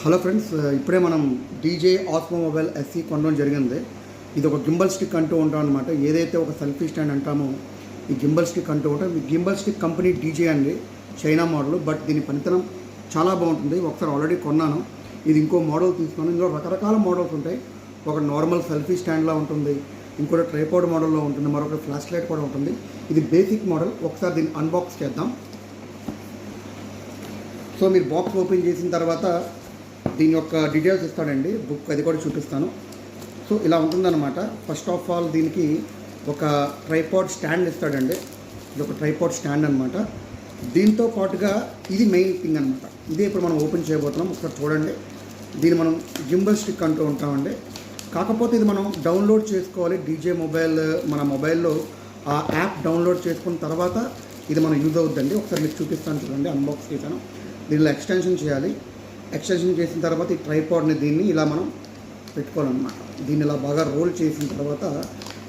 Hello friends, ఇప్పుడే మనం DJ Osmo mobile SC కొనడం జరిగింది. ఇది ఒక గింబల్ స్టిక్ అంటూ ఉంటాం అనమాట. ఏదైతే ఒక సెల్ఫీ స్టాండ్ అంటామో ఈ గింబల్ స్టిక్ అంటూ ఉంటాం. ఈ గింబల్ స్టిక్ కంపెనీ డీజే అండి, చైనా మోడల్. బట్ దీని పనితనం చాలా బాగుంటుంది. ఒకసారి ఆల్రెడీ కొన్నాను. ఇది ఇంకో మోడల్ తీసుకున్నాను. ఇందులో రకరకాల మోడల్స్ ఉంటాయి. ఒక నార్మల్ సెల్ఫీ స్టాండ్లా ఉంటుంది, ఇంకోటి ట్రైపాడ్ మోడల్లో ఉంటుంది, మరొక ఫ్లాష్ లైట్ కూడా ఉంటుంది. ఇది బేసిక్ మోడల్. ఒకసారి దీన్ని అన్బాక్స్ చేద్దాం. సో మీరు బాక్స్ ఓపెన్ చేసిన తర్వాత దీని యొక్క డీటెయిల్స్ ఇస్తాడండి, బుక్ అది కూడా చూపిస్తాను. సో ఇలా ఉంటుందన్నమాట. ఫస్ట్ ఆఫ్ ఆల్ దీనికి ఒక ట్రైపాడ్ స్టాండ్ ఇస్తాడండి. ఇది ఒక ట్రైపాడ్ స్టాండ్ అనమాట. దీంతో పాటుగా ఇది మెయిన్ థింగ్ అనమాట. ఇదే ఇప్పుడు మనం ఓపెన్ చేయబోతున్నాం. ఒకసారి చూడండి. దీన్ని మనం గింబల్ స్టిక్ అంటూ ఉంటామండి. కాకపోతే ఇది మనం డౌన్లోడ్ చేసుకోవాలి. డీజే మొబైల్ మన మొబైల్లో ఆ యాప్ డౌన్లోడ్ చేసుకున్న తర్వాత ఇది మనం యూజ్ అవుతుందండి. ఒకసారి మీకు చూపిస్తాను చూడండి. అన్బాక్స్ చేశాను. దీనిలో ఎక్స్టెన్షన్ చేయాలి. ఎక్స్టెన్షన్ చేసిన తర్వాత ఈ ట్రైపాడ్ని దీన్ని ఇలా మనం పెట్టుకోవాలన్నమాట. దీన్ని ఇలా బాగా రోల్ చేసిన తర్వాత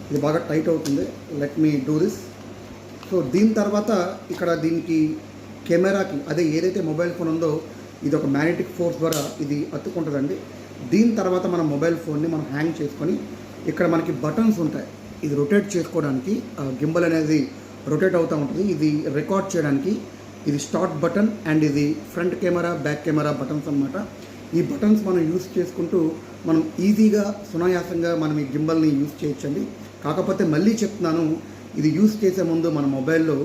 ఇది బాగా టైట్ అవుతుంది. Let me do this. So దీని తర్వాత ఇక్కడ దీనికి కెమెరాకి అదే ఏదైతే మొబైల్ ఫోన్ ఉందో ఇది ఒక మ్యాగ్నెటిక్ ఫోర్స్ ద్వారా ఇది అతుక్కుంటుందండి. దీని తర్వాత మన మొబైల్ ఫోన్ని మనం హ్యాంగ్ చేసుకొని ఇక్కడ మనకి బటన్స్ ఉంటాయి. ఇది రొటేట్ చేసుకోవడానికి గింబల్ అనేది రొటేట్ అవుతూ ఉంటుంది. ఇది రికార్డ్ చేయడానికి ఇది స్టార్ట్ బటన్ అండ్ ఇది front camera back camera buttons అన్నమాట. ఈ బటన్స్ మనం యూస్ చేసుకుంటూ మనం ఈజీగా సునాయాసంగా మనం ఈ గింబల్ని యూస్ చేయొచ్చండి. కాకపోతే మళ్ళీ చెప్తున్నాను, ఇది యూస్ చేసే ముందు మన మొబైల్లో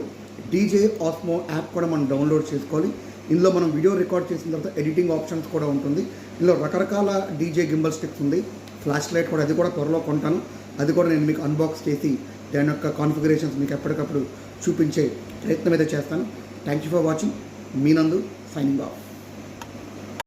డీజే ఆస్మో యాప్ కూడా మనం డౌన్లోడ్ చేసుకోవాలి. ఇందులో మనం వీడియో రికార్డ్ చేసిన తర్వాత ఎడిటింగ్ ఆప్షన్స్ కూడా ఉంటుంది. ఇందులో రకరకాల డీజే గింబల్ స్టిక్స్ ఉంది. ఫ్లాష్ లైట్ కూడా, అది కూడా త్వరలో కొంటాను. అది కూడా నేను మీకు అన్బాక్స్ చేసి దాని యొక్క కాన్ఫిగరేషన్స్ మీకు ఎప్పటికప్పుడు చూపించే ప్రయత్నం అయితే చేస్తాను. Thank you for watching. మీ నందు సైనింగ్ ఆఫ్.